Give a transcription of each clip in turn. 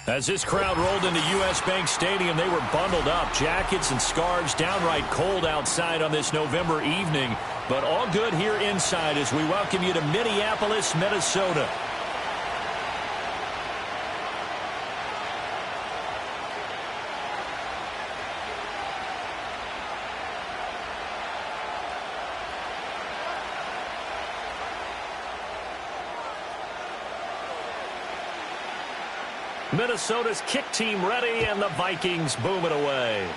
As this crowd rolled into U.S. Bank Stadium, they were bundled up, jackets and scarves, downright cold outside on this November evening. But all good here inside as we welcome you to Minneapolis, Minnesota. Minnesota's kick team ready, and the Vikings boom it away.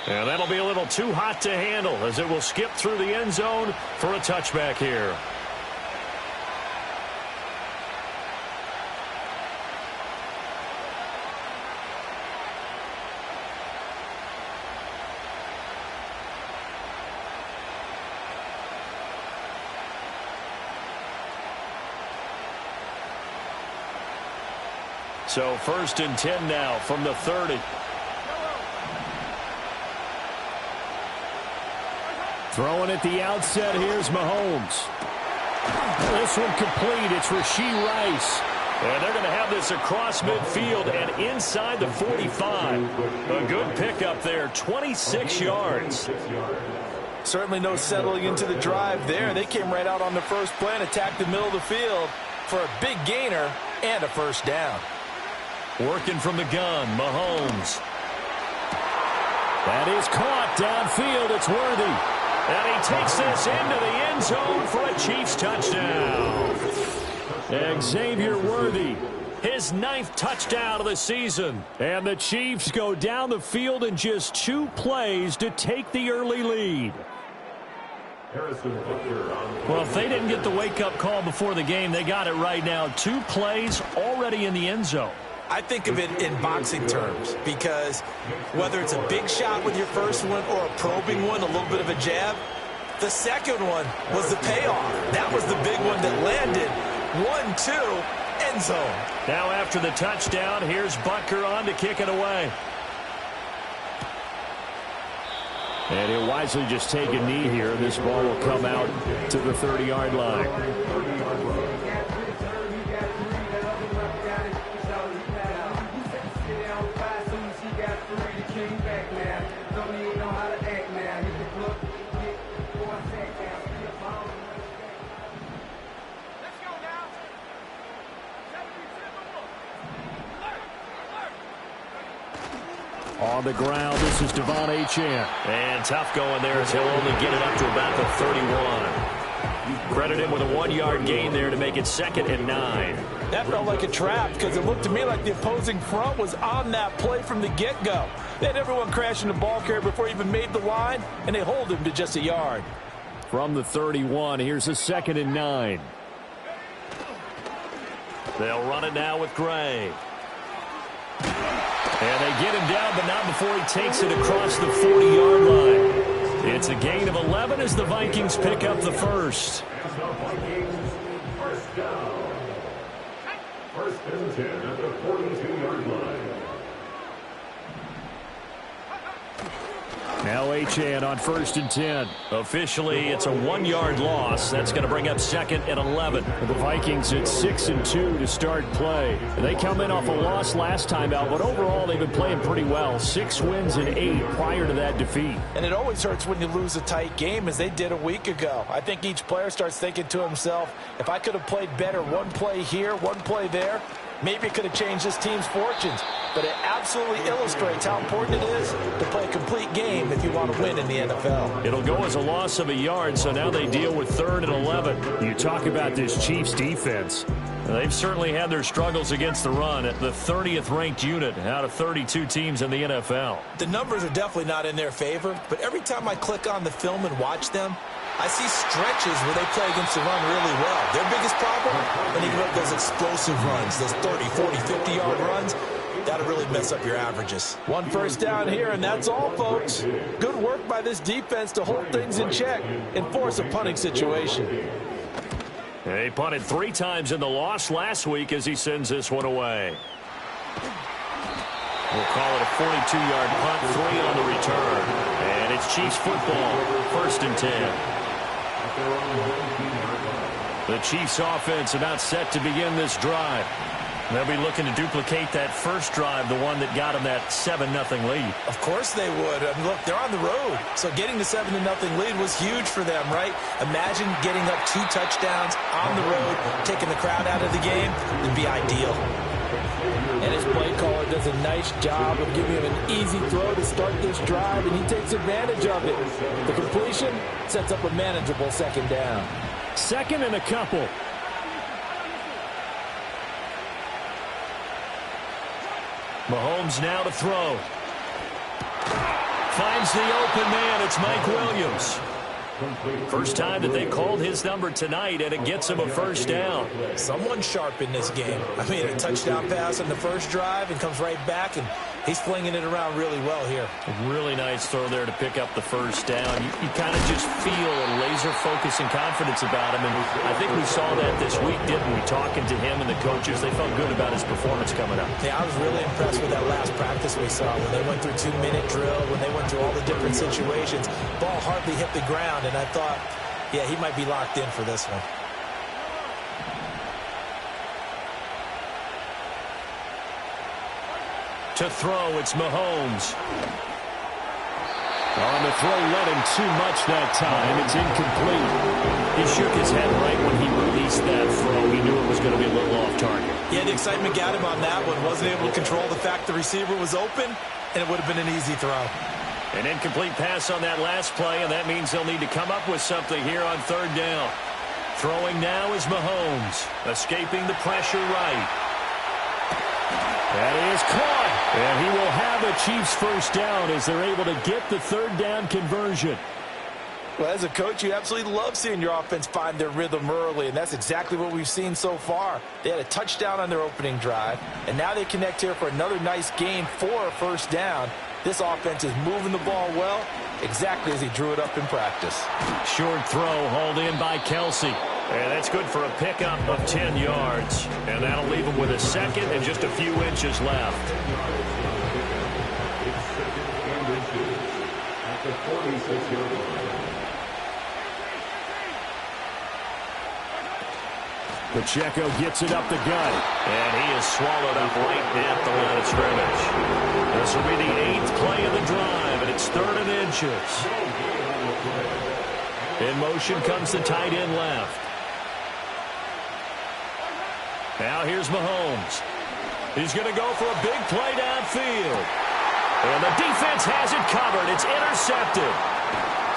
And that'll be a little too hot to handle as it will skip through the end zone for a touchback here. So 1st and 10 now from the 30. Throwing at the outset, here's Mahomes. This one complete. It's Rashee Rice. And they're going to have this across midfield and inside the 45. A good pickup there, 26 yards. Certainly no settling into the drive there. They came right out on the first play and attacked the middle of the field for a big gainer and a first down. Working from the gun, Mahomes. That is caught downfield. It's Worthy. And he takes this into the end zone for a Chiefs touchdown. Xavier Worthy, his 9th touchdown of the season. And the Chiefs go down the field in just 2 plays to take the early lead. Well, if they didn't get the wake-up call before the game, they got it right now. 2 plays already in the end zone. I think of it in boxing terms because whether it's a big shot with your first one or a probing one, a little bit of a jab, the second one was the payoff. That was the big one that landed. 1-2, end zone. Now after the touchdown, here's Butker on to kick it away. And he'll wisely just take a knee here. This ball will come out to the 30-yard line. On the ground, this is Devon Achane. And tough going there as he'll only get it up to about the 31. Credit him with a 1-yard gain there to make it 2nd and 9. That felt like a trap because it looked to me like the opposing front was on that play from the get-go. They had everyone crashing the ball carrier before he even made the line, and they hold him to just a yard. From the 31, here's a 2nd and 9. They'll run it now with Gray. And they get him down, but not before he takes it across the 40-yard line. It's a gain of 11 as the Vikings pick up the first. First and 10 at the 42-yard line. Now Achane on 1st and 10. Officially, it's a 1-yard loss. That's going to bring up 2nd and 11. The Vikings at 6 and 2 to start play. They come in off a loss last time out, but overall they've been playing pretty well. 6 wins and 8 prior to that defeat. And it always hurts when you lose a tight game, as they did a week ago. I think each player starts thinking to himself, if I could have played better one play here, one play there, maybe it could have changed this team's fortunes. But it absolutely illustrates how important it is to play a complete game if you want to win in the NFL. It'll go as a loss of a yard, so now they deal with 3rd and 11. You talk about this Chiefs defense. They've certainly had their struggles against the run at the 30th ranked unit out of 32 teams in the NFL. The numbers are definitely not in their favor, but every time I click on the film and watch them, I see stretches where they play against the run really well. Their biggest problem, when they give up those explosive runs, those 30, 40, 50-yard runs, that'll really mess up your averages. 1 first down here, and that's all, folks. Good work by this defense to hold things in check and force a punting situation. He punted 3 times in the loss last week as he sends this one away. We'll call it a 42-yard punt, 3 on the return. And it It's Chiefs football, 1st and 10. The Chiefs offense about set to begin this drive. They'll be looking to duplicate that first drive, the one that got them that 7-0 lead. Of course they would. I mean, look, they're on the road. So getting the 7-0 lead was huge for them, right? Imagine getting up 2 touchdowns on the road, taking the crowd out of the game. It'd be ideal. And his play caller does a nice job of giving him an easy throw to start this drive, and he takes advantage of it. The completion sets up a manageable 2nd down. 2nd and a couple. Mahomes now to throw. Finds the open man. It's Mike Williams. First time that they called his number tonight, and it gets him a 1st down. Someone sharp in this game. I mean, a touchdown pass on the first drive and comes right back, and he's flinging it around really well here. A really nice throw there to pick up the 1st down. You kind of just feel a laser focus and confidence about him, and I think we saw that this week, didn't we? Talking to him and the coaches, they felt good about his performance coming up. Yeah, I was really impressed with that last practice we saw when they went through 2-minute drill, when they went through all the different situations. Ball hardly hit the ground, and I thought, yeah, he might be locked in for this one. To throw, it's Mahomes. On the throw, led him too much that time. It's incomplete. He shook his head right when he released that throw. He knew it was going to be a little off target. Yeah, the excitement got him on that one. Wasn't able to control the fact the receiver was open, and it would have been an easy throw. An incomplete pass on that last play, and that means they'll need to come up with something here on 3rd down. Throwing now is Mahomes, escaping the pressure right. That is caught. And he will have a Chiefs 1st down as they're able to get the 3rd down conversion. Well, as a coach, you absolutely love seeing your offense find their rhythm early, and that's exactly what we've seen so far. They had a touchdown on their opening drive, and now they connect here for another nice game for a 1st down. This offense is moving the ball well, exactly as he drew it up in practice. Short throw hauled in by Kelsey. And that's good for a pickup of 10 yards. And that'll leave him with a 2nd and just a few inches left. At the 46-yard line. Pacheco gets it up the gut. And he is swallowed up right at the line of scrimmage. This will be the 8th play of the drive, and it's 3rd and inches. In motion comes the tight end left. Now here's Mahomes. He's going to go for a big play downfield. And the defense has it covered. It's intercepted.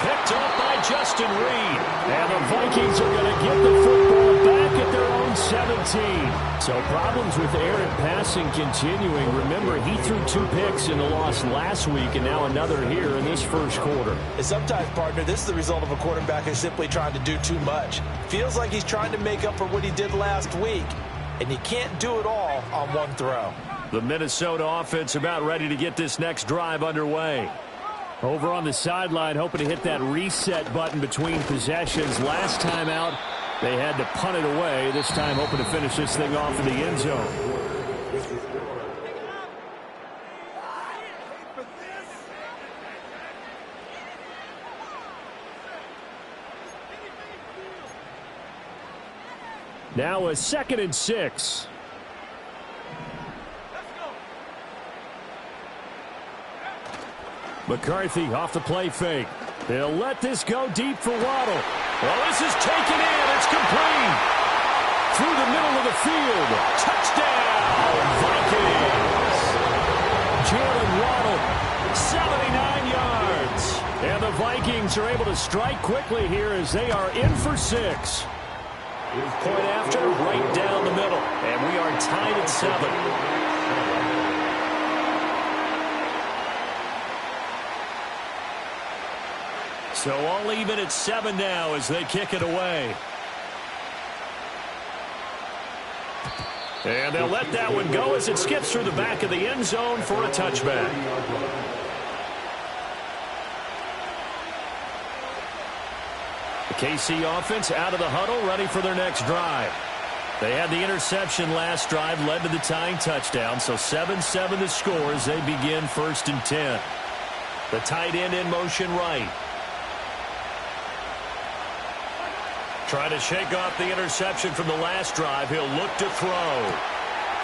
Picked up by Justin Reed. And the Vikings are going to get the football back at their own 17. So problems with errant passing continuing. Remember, he threw 2 picks in the loss last week, and now another here in this 1st quarter. And sometimes, partner, this is the result of a quarterback who's simply trying to do too much. Feels like he's trying to make up for what he did last week, and he can't do it all on one throw. The Minnesota offense about ready to get this next drive underway. Over on the sideline, hoping to hit that reset button between possessions. Last time out, they had to punt it away. This time, hoping to finish this thing off in the end zone. Now a 2nd and 6. McCarthy off the play fake. They'll let this go deep for Waddle. Well, this is taken in. It's complete. Through the middle of the field. Touchdown, Vikings. Jalen Waddle, 79 yards. And the Vikings are able to strike quickly here as they are in for 6. Point after, right down the middle. And we are tied at 7. So all even at 7 now as they kick it away. And they'll let that one go as it skips through the back of the end zone for a touchback. The KC offense out of the huddle, ready for their next drive. They had the interception last drive, led to the tying touchdown, so 7-7 the score as they begin 1st and 10. The tight end in motion right. Trying to shake off the interception from the last drive. He'll look to throw.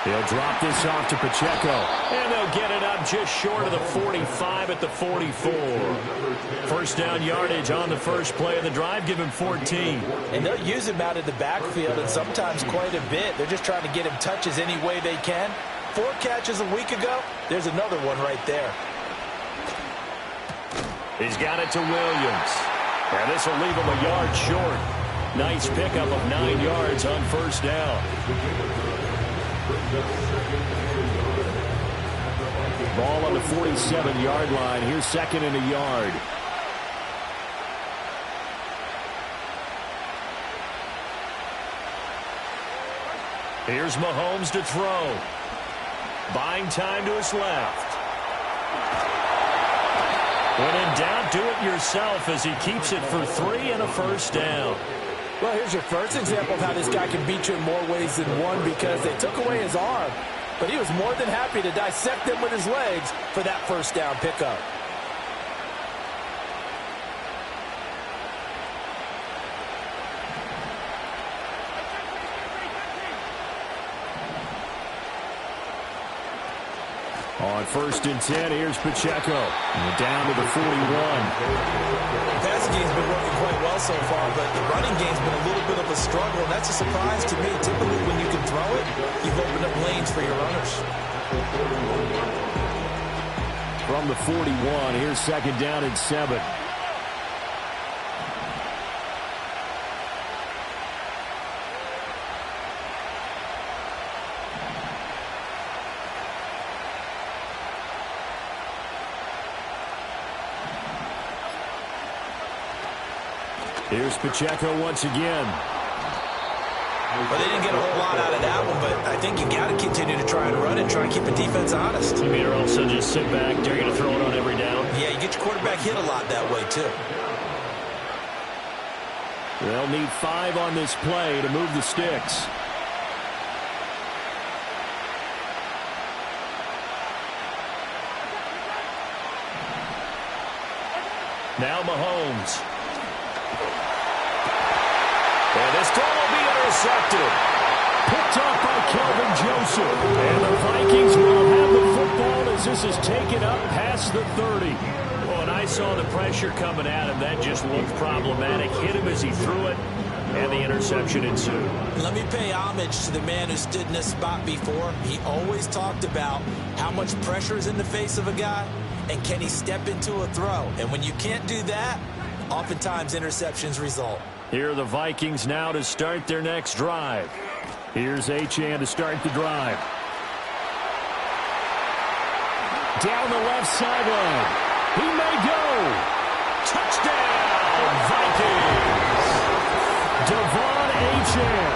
He'll drop this off to Pacheco. And they'll get it up just short of the 45 at the 44. First down yardage on the first play of the drive. Give him 14. And they'll use him out of the backfield, and sometimes quite a bit. They're just trying to get him touches any way they can. 4 catches a week ago. There's another one right there. He's got it to Williams. And this will leave him a yard short. Nice pickup of 9 yards on first down. Ball on the 47-yard line. Here's second and a yard. Here's Mahomes to throw. Buying time to his left. When in doubt, do it yourself as he keeps it for 3 and a first down. Well, here's your first example of how this guy can beat you in more ways than one, because they took away his arm, but he was more than happy to dissect them with his legs for that first down pickup. On first and 10, here's Pacheco. And down to the 41. The passing game's been working quite well so far, but the running game's been a little bit of a struggle, and that's a surprise to me. Typically, when you can throw it, you've opened up lanes for your runners. From the 41, here's second down and 7. Here's Pacheco once again. Well, they didn't get a whole lot out of that one, but I think you got to continue to try and run and try and keep the defense honest. You mean also just sit back, they're going to throw it on every down? Yeah, you get your quarterback hit a lot that way, too. They'll need 5 on this play to move the sticks. Now Mahomes. And this throw will be intercepted. Picked off by Kelvin Joseph. And the Vikings will have the football as this is taken up past the 30. Well, and I saw the pressure coming at him. That just looked problematic. Hit him as he threw it, and the interception ensued. Let me pay homage to the man who stood in this spot before. He always talked about how much pressure is in the face of a guy, and can he step into a throw. And when you can't do that, oftentimes interceptions result. Here are the Vikings now to start their next drive. Here's Achane to start the drive. Down the left sideline. He may go. Touchdown, Vikings. Devon Achane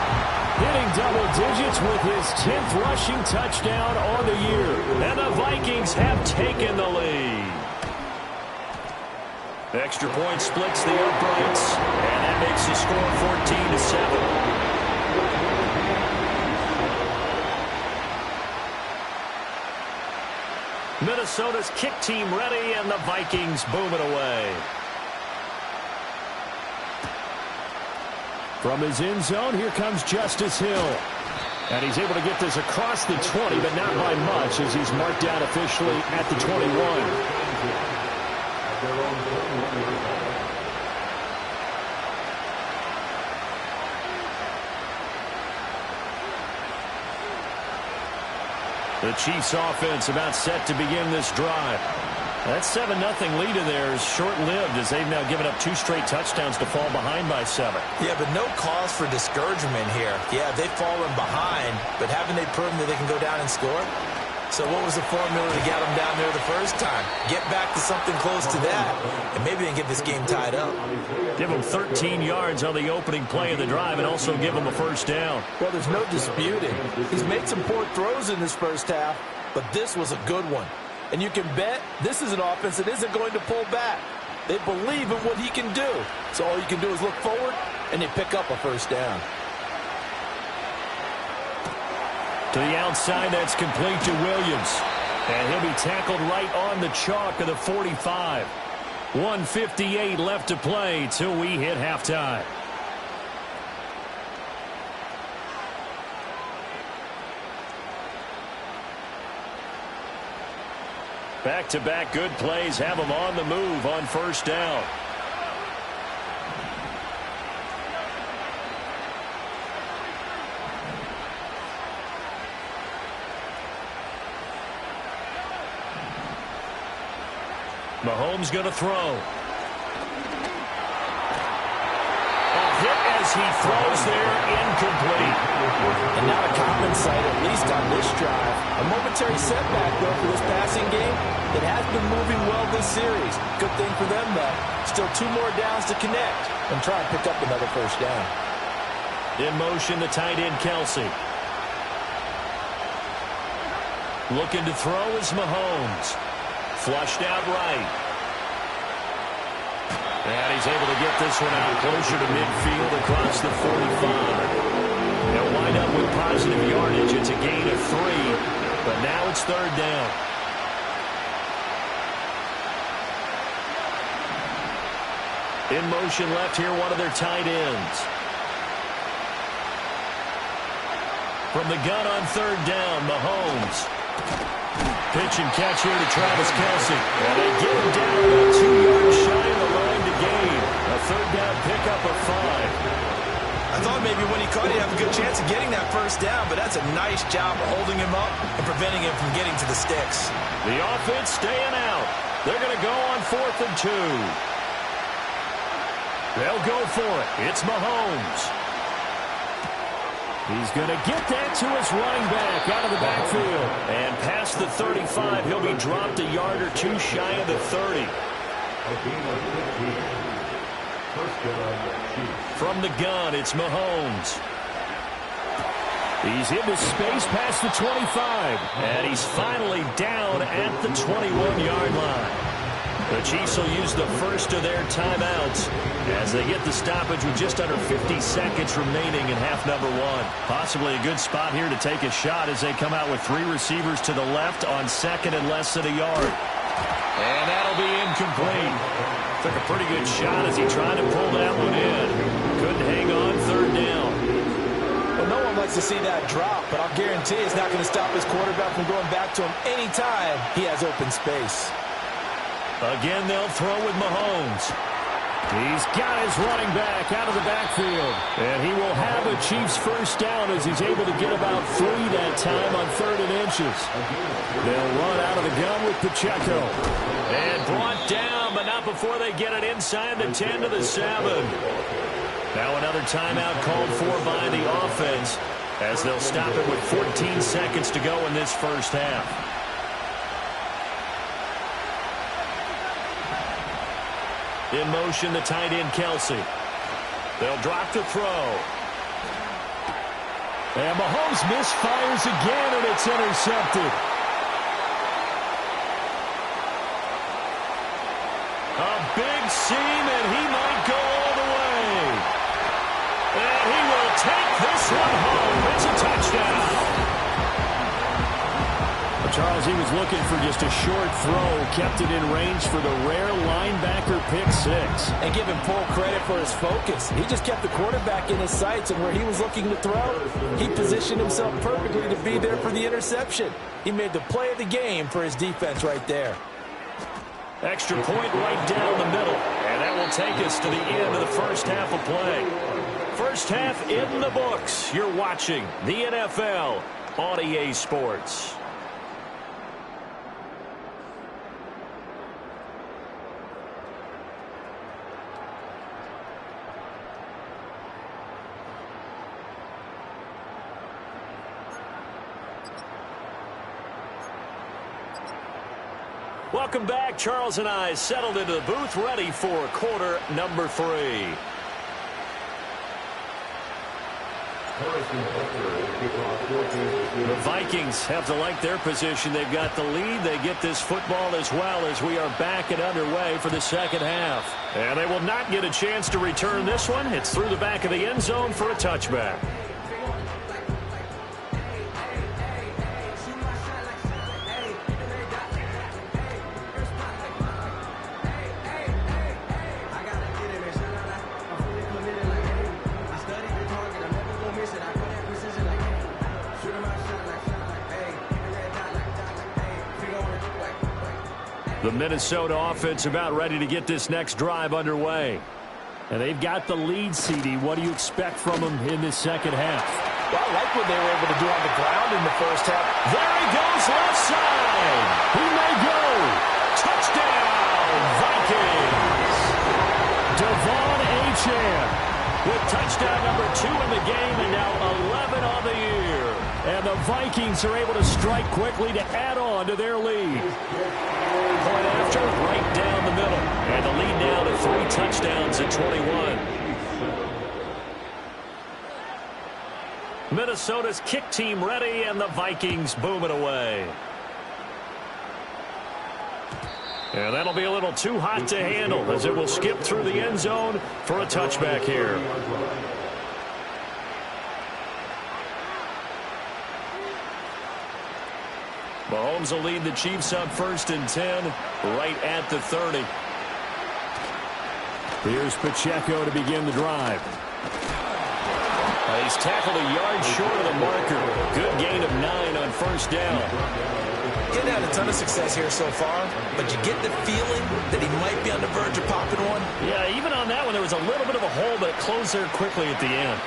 hitting double digits with his 10th rushing touchdown on the year. And the Vikings have taken the lead. The extra point splits the uprights, and that makes the score 14-7. Minnesota's kick team ready, and the Vikings boom it away. From his end zone, here comes Justice Hill. And he's able to get this across the 20, but not by much, as he's marked down officially at the 21. The Chiefs offense about set to begin this drive. That 7-0 lead of theirs short-lived as they've now given up 2 straight touchdowns to fall behind by 7. Yeah, but no cause for discouragement here. Yeah, they've fallen behind, but haven't they proven that they can go down and score? So what was the formula to get them down there the first time? Get back to something close to that, and maybe they can get this game tied up. Give them 13 yards on the opening play of the drive and also give them a first down. Well, there's no disputing. He's made some poor throws in this first half, but this was a good one. And you can bet this is an offense that isn't going to pull back. They believe in what he can do. So all you can do is look forward, and they pick up a first down. To the outside, that's complete to Williams. And he'll be tackled right on the chalk of the 45. 1:58 left to play till we hit halftime. Back-to-back good plays have them on the move on first down. Mahomes going to throw. A hit as he throws there, incomplete. And not a common sight, at least on this drive. A momentary setback, though, for this passing game. It has been moving well this series. Good thing for them, though. Still 2 more downs to connect and try and pick up another first down. In motion, the tight end, Kelsey. Looking to throw is Mahomes. Flushed out right. And he's able to get this one out closer to midfield across the 45. They'll wind up with positive yardage. It's a gain of 3, but now it's third down. In motion left here, one of their tight ends. From the gun on third down, Mahomes. Pitch and catch here to Travis Kelce. And they get him down about 2 yards shy of the line to gain. A third down pickup of 5. I thought maybe when he caught it, he'd have a good chance of getting that first down, but that's a nice job of holding him up and preventing him from getting to the sticks. The offense staying out. They're going to go on 4th and 2. They'll go for it. It's Mahomes. He's going to get that to his running back out of the backfield. And past the 35, he'll be dropped a yard or 2 shy of the 30. From the gun, it's Mahomes. He's into space past the 25. And he's finally down at the 21-yard line. The Chiefs will use the first of their timeouts as they get the stoppage with just under 50 seconds remaining in half number 1. Possibly a good spot here to take a shot as they come out with 3 receivers to the left on second and less than a yard. And that'll be incomplete. Took a pretty good shot as he tried to pull that one in. Couldn't hang on third down. Well, no one likes to see that drop, but I'll guarantee it's not going to stop his quarterback from going back to him anytime he has open space. Again, they'll throw with Mahomes. He's got his running back out of the backfield. And he will have a Chiefs first down as he's able to get about 3 that time on 3rd and inches. They'll run out of the gun with Pacheco. And brought down, but not before they get it inside the 10 to the 7. Now another timeout called for by the offense as they'll stop it with 14 seconds to go in this first half. In motion, the tight end, Kelsey. They'll drop to throw. And Mahomes misfires again, and it's intercepted. A big seam, and he might go all the way. And he will take this one home. It's a touchdown. Charles, he was looking for just a short throw, kept it in range for the rare linebacker pick 6. And give him full credit for his focus. He just kept the quarterback in his sights, and where he was looking to throw, he positioned himself perfectly to be there for the interception. He made the play of the game for his defense right there. Extra point right down the middle, and that will take us to the end of the first half of play. First half in the books. You're watching the NFL on EA Sports. Welcome back. Charles and I settled into the booth, ready for quarter number 3. The Vikings have to like their position. They've got the lead. They get this football as well as we are back and underway for the second half. And they will not get a chance to return this one. It's through the back of the end zone for a touchback. The Minnesota offense about ready to get this next drive underway. And they've got the lead, CD. What do you expect from them in this second half? Well, I like what they were able to do on the ground in the first half. There he goes, left side. He may go. Touchdown, Vikings. Devon Achane with touchdown number 2 in the game and now 11 on the year. And the Vikings are able to strike quickly to add on to their lead. Point after, right down the middle. And the lead now to 3 touchdowns at 21. Minnesota's kick team ready, and the Vikings boom it away. And that'll be a little too hot to handle as it will skip through the end zone for a touchback here. Mahomes will lead the Chiefs up 1st and 10, right at the 30. Here's Pacheco to begin the drive. He's tackled a yard short of the marker. Good gain of 9 on 1st down. He hasn't had a ton of success here so far, but you get the feeling that he might be on the verge of popping one. Yeah, even on that one, there was a little bit of a hole, but it closed there quickly at the end.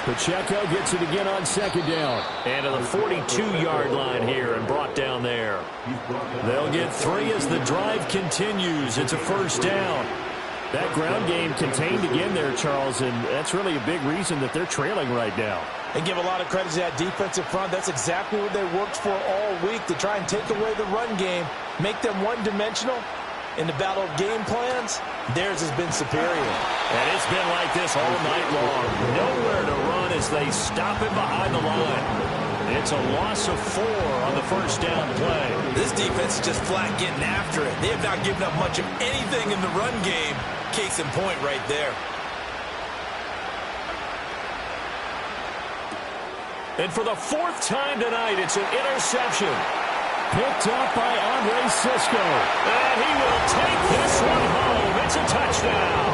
Pacheco gets it again on 2nd down. And to the 42-yard line here and brought down there. They'll get 3 as the drive continues. It's a 1st down. That ground game contained again there, Charles, and that's really a big reason that they're trailing right now. They give a lot of credit to that defensive front. That's exactly what they worked for all week, to try and take away the run game, make them one-dimensional. In the battle of game plans, theirs has been superior. And it's been like this all night long. Nowhere to run as they stop him behind the line. It's a loss of 4 on the 1st down play. This defense is just flat getting after it. They have not given up much of anything in the run game. Case in point right there. And for the 4th time tonight, it's an interception. Picked up by Andre Cisco. And he will take this one home. It's a touchdown.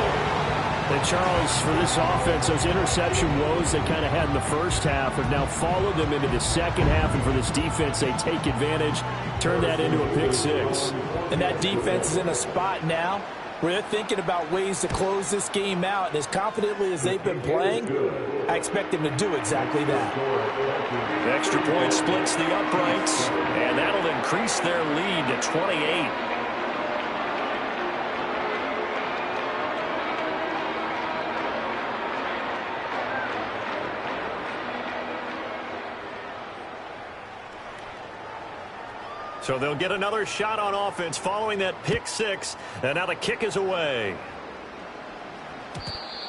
And Charles, for this offense, those interception woes they kind of had in the first half have now followed them into the second half. And for this defense, they take advantage, turn that into a pick 6. And that defense is in a spot now where they're thinking about ways to close this game out. And as confidently as they've been playing, I expect them to do exactly that. Extra point splits the uprights, and that'll increase their lead to 28. So they'll get another shot on offense following that pick 6, and now the kick is away.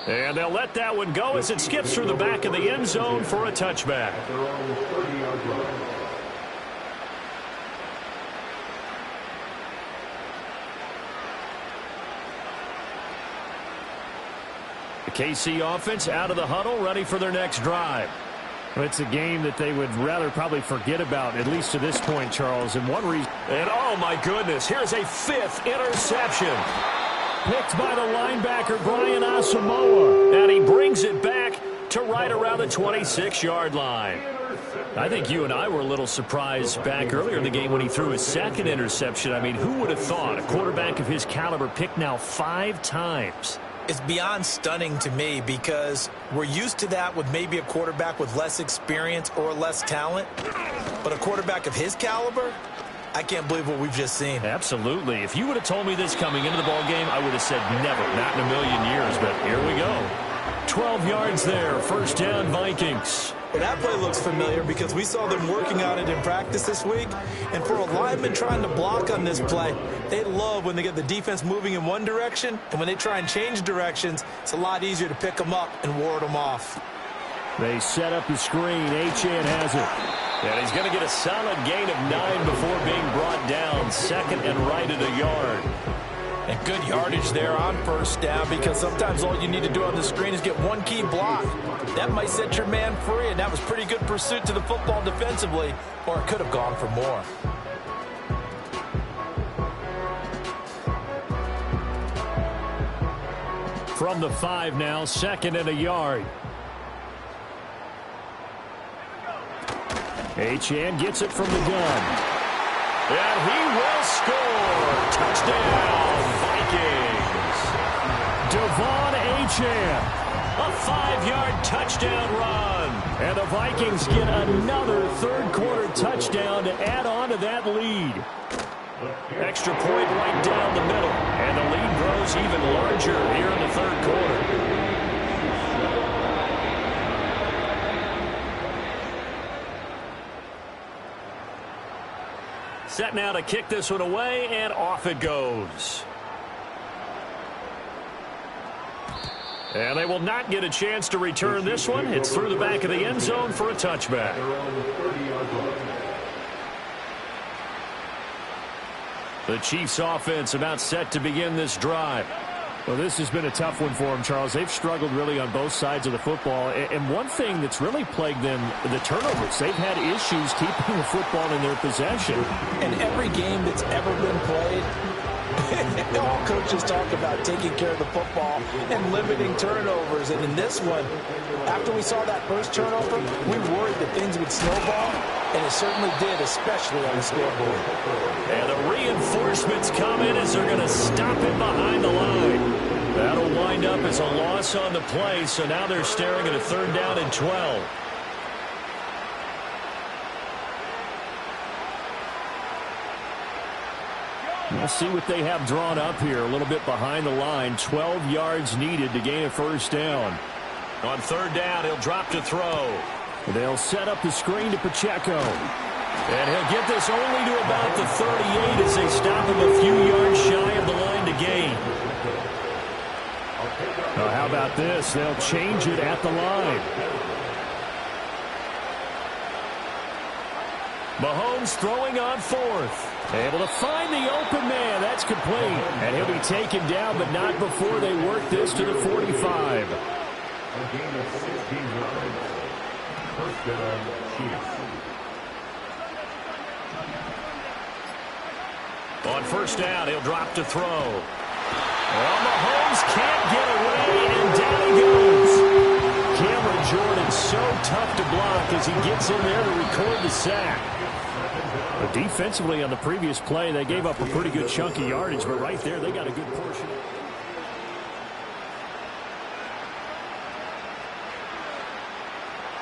And they'll let that one go as it skips through the back of the end zone for a touchback. The KC offense out of the huddle, ready for their next drive. It's a game that they would rather probably forget about, at least to this point, Charles. And one reason. And oh my goodness, here's a 5th interception. Picked by the linebacker, Brian Asamoah. And he brings it back to right around the 26-yard line. I think you and I were a little surprised back earlier in the game when he threw his 2nd interception. I mean, who would have thought a quarterback of his caliber picked now 5 times? It's beyond stunning to me because we're used to that with maybe a quarterback with less experience or less talent. But a quarterback of his caliber, I can't believe what we've just seen. Absolutely. If you would have told me this coming into the ballgame, I would have said never, not in a million years. But here we go. 12 yards there, 1st down Vikings. Well, that play looks familiar because we saw them working on it in practice this week. And for a lineman trying to block on this play, they love when they get the defense moving in one direction. And when they try and change directions, it's a lot easier to pick them up and ward them off. They set up the screen. Achane has it. And he's going to get a solid gain of 9 before being brought down. 2nd and right at a yard. And good yardage there on 1st down because sometimes all you need to do on the screen is get one key block. That might set your man free, and that was pretty good pursuit to the football defensively, or it could have gone for more. From the 5 now, 2nd and a yard. Achane gets it from the gun. And he will score. Touchdown, Vikings. Devon Achane. A 5-yard touchdown run. And the Vikings get another third-quarter touchdown to add on to that lead. Extra point right down the middle. And the lead grows even larger here in the third quarter. Set now to kick this one away, and off it goes. And they will not get a chance to return this one. It's through the back of the end zone for a touchback. The Chiefs offense about set to begin this drive. Well, this has been a tough one for them, Charles. They've struggled really on both sides of the football. And one thing that's really plagued them, the turnovers. They've had issues keeping the football in their possession. And every game that's ever been played, all coaches talk about taking care of the football and limiting turnovers. And in this one, after we saw that first turnover, we worried that things would snowball. And it certainly did, especially on the scoreboard. And the reinforcements come in as they're going to stop him behind the line. That'll wind up as a loss on the play, so now they're staring at a 3rd down and 12. We'll see what they have drawn up here. A little bit behind the line. 12 yards needed to gain a 1st down. On 3rd down, he'll drop to throw. They'll set up the screen to Pacheco. And he'll get this only to about the 38 as they stop him a few yards shy of the line to gain. Now, how about this? They'll change it at the line. Mahomes throwing on 4th. Able to find the open man. That's complete. And he'll be taken down, but not before they work this to the 45. A gain of 16 yards. 1st down, Chiefs. On 1st down, he'll drop to throw. Well, Mahomes can't get away, and down he goes. Cameron Jordan so tough to block as he gets in there to record the sack. But defensively on the previous play, they gave up a pretty good chunk of yardage, but right there they got a good portion.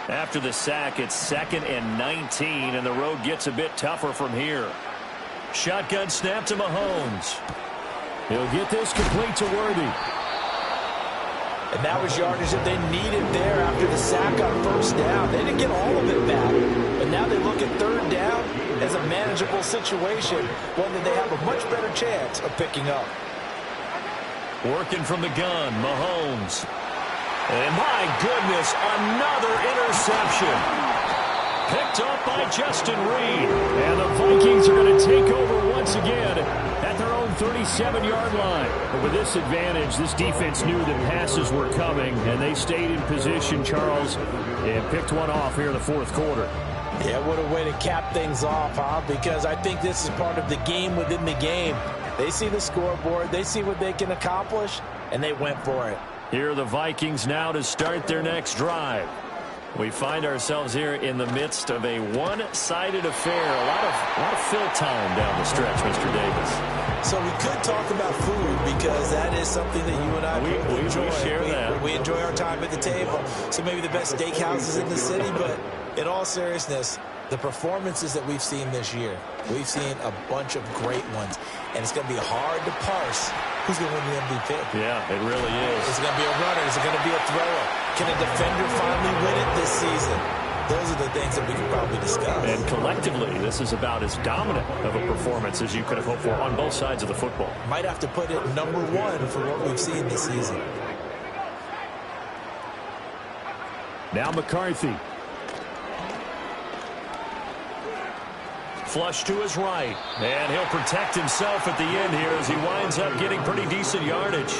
After the sack, it's 2nd and 19, and the road gets a bit tougher from here. Shotgun snap to Mahomes. He'll get this complete to Worthy. And that was yardage that they needed there after the sack on 1st down. They didn't get all of it back, but now they look at 3rd down as a manageable situation, one that they have a much better chance of picking up. Working from the gun, Mahomes. And my goodness, another interception. Picked up by Justin Reed. And the Vikings are going to take over once again at their own 37-yard line. But with this advantage, this defense knew that passes were coming, and they stayed in position, Charles, and picked one off here in the 4th quarter. Yeah, what a way to cap things off, huh? Because I think this is part of the game within the game. They see the scoreboard, they see what they can accomplish, and they went for it. Here are the Vikings now to start their next drive. We find ourselves here in the midst of a one-sided affair. A lot of fill time down the stretch, Mr. Davis. So we could talk about food because that is something that you and I enjoy. We share that. We enjoy our time at the table. So maybe the best steakhouses in the city, but in all seriousness, the performances that we've seen this year, we've seen a bunch of great ones, and it's going to be hard to parse who's going to win the MVP. Yeah, it really is. Is it going to be a runner? Is it going to be a thrower? Can a defender finally win it this season? Those are the things that we could probably discuss. And collectively, this is about as dominant of a performance as you could have hoped for on both sides of the football. Might have to put it number 1 for what we've seen this season. Now McCarthy. Flush to his right, and he'll protect himself at the end here as he winds up getting pretty decent yardage.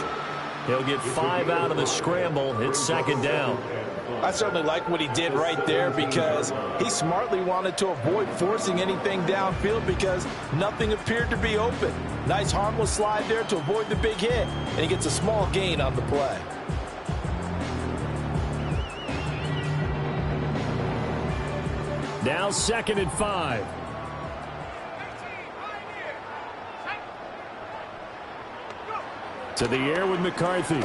He'll get 5 out of the scramble. It's 2nd down. I certainly like what he did right there because he smartly wanted to avoid forcing anything downfield because nothing appeared to be open. Nice harmless slide there to avoid the big hit, and he gets a small gain on the play. Now 2nd and 5. To the air with McCarthy.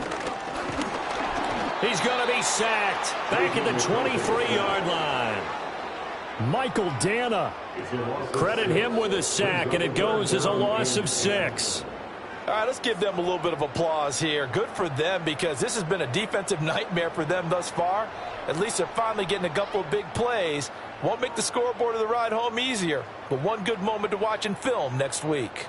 He's going to be sacked back at the 23-yard line. Michael Dana. Credit him with a sack, and it goes as a loss of 6. All right, let's give them a little bit of applause here. Good for them, because this has been a defensive nightmare for them thus far. At least they're finally getting a couple of big plays. Won't make the scoreboard of the ride home easier, but one good moment to watch in film next week.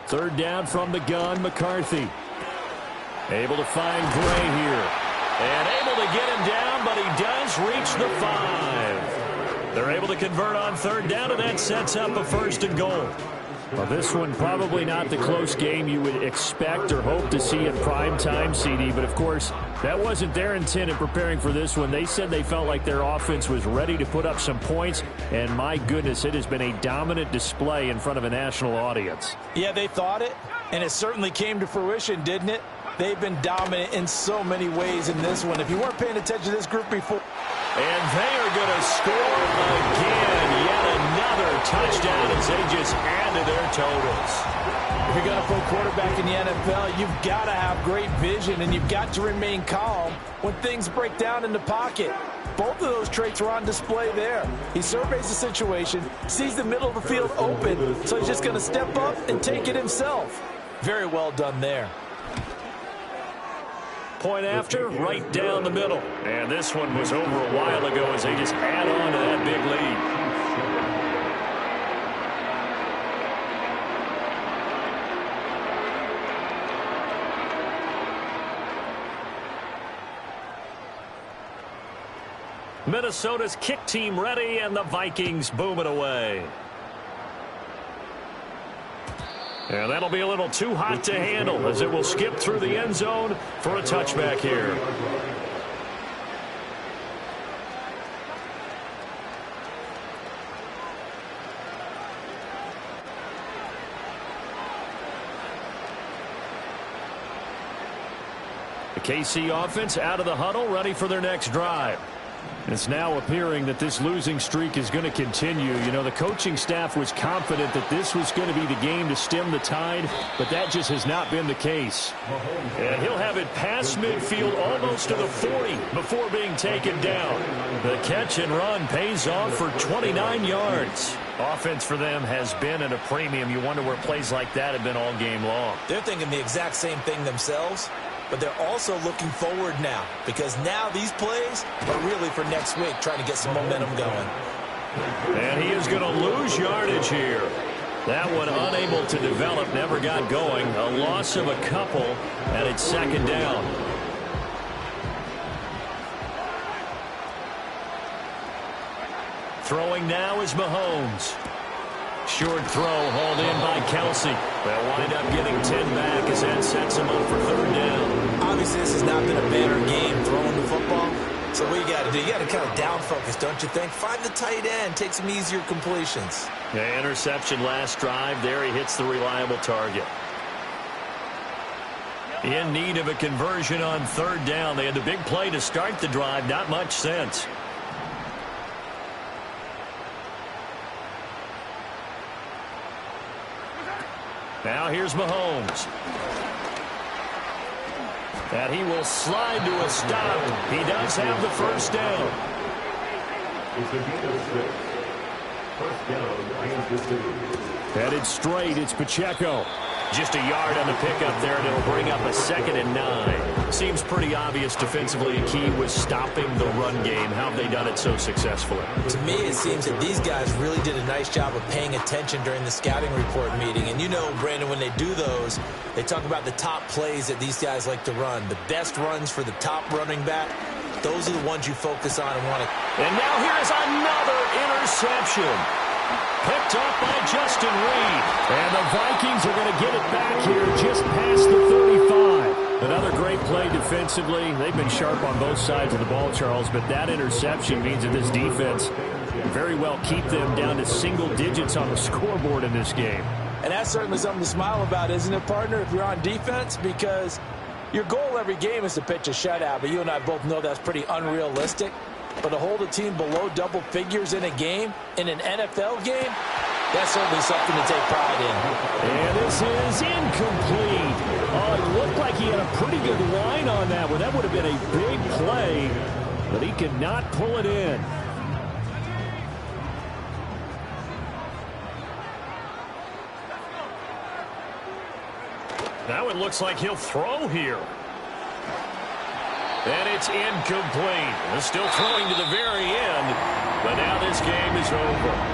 Third down from the gun, McCarthy. Able to find Gray here. And able to get him down, but he does reach the 5. They're able to convert on third down, and that sets up a 1st and goal. Well, this one probably not the close game you would expect or hope to see in prime time, CD. But, of course, that wasn't their intent in preparing for this one. They said they felt like their offense was ready to put up some points. And, my goodness, it has been a dominant display in front of a national audience. Yeah, they thought it, and it certainly came to fruition, didn't it? They've been dominant in so many ways in this one. If you weren't paying attention to this group before. And they are going to score again. Yet another touchdown as they just add to their totals. If you're going to play quarterback in the NFL, you've got to have great vision, and you've got to remain calm when things break down in the pocket. Both of those traits were on display there. He surveys the situation, sees the middle of the field open, so he's just going to step up and take it himself. Very well done there. Point after, right down the middle. And this one was over a while ago as they just add on to that big lead. Minnesota's kick team ready, and the Vikings boom it away. And that'll be a little too hot to handle as it will skip through the end zone for a touchback here. The KC offense out of the huddle, ready for their next drive. It's now appearing that this losing streak is going to continue. You know, the coaching staff was confident that this was going to be the game to stem the tide, but that just has not been the case. And he'll have it past midfield almost to the 40 before being taken down. The catch and run pays off for 29 yards. Offense for them has been at a premium. You wonder where plays like that have been all game long. They're thinking the exact same thing themselves. But they're also looking forward now, because now these plays are really for next week, trying to get some momentum going. And he is going to lose yardage here. That one unable to develop, never got going. A loss of a couple, and it's 2nd down. Throwing now is Mahomes. Short throw hauled in by Kelsey. They'll wind up getting 10 back as that sets him up for 3rd down. Obviously, this has not been a banner game throwing the football. So what you got to do, you got to kind of down focus, don't you think? Find the tight end, take some easier completions. Yeah, interception last drive. There he hits the reliable target. In need of a conversion on 3rd down. They had the big play to start the drive. Not much sense. Now here's Mahomes. And he will slide to a stop. He does have the 1st down. It's a gain of 6. 1st down, Kansas City. Headed straight, it's Pacheco. Just a yard on the pickup there, and it'll bring up a 2nd and 9. Seems pretty obvious defensively. The key was stopping the run game. How have they done it so successfully? To me, it seems that these guys really did a nice job of paying attention during the scouting report meeting. And you know, Brandon, when they do those, they talk about the top plays that these guys like to run. The best runs for the top running back, those are the ones you focus on and want to. And now here's another interception. Picked up by Justin Reed. And the Vikings are going to get it back here just past the 35. Another great play defensively. They've been sharp on both sides of the ball, Charles, but that interception means that this defense very well keep them down to single digits on the scoreboard in this game. And that's certainly something to smile about, isn't it, partner, if you're on defense? Because your goal every game is to pitch a shutout, but you and I both know that's pretty unrealistic. But to hold a team below double figures in a game, in an NFL game, that's certainly something to take pride in. And this is incomplete. Oh, it looked like he had a pretty good line on that one. That would have been a big play, but he could not pull it in. Now it looks like he'll throw here. And it's incomplete. Still throwing to the very end, but now this game is over.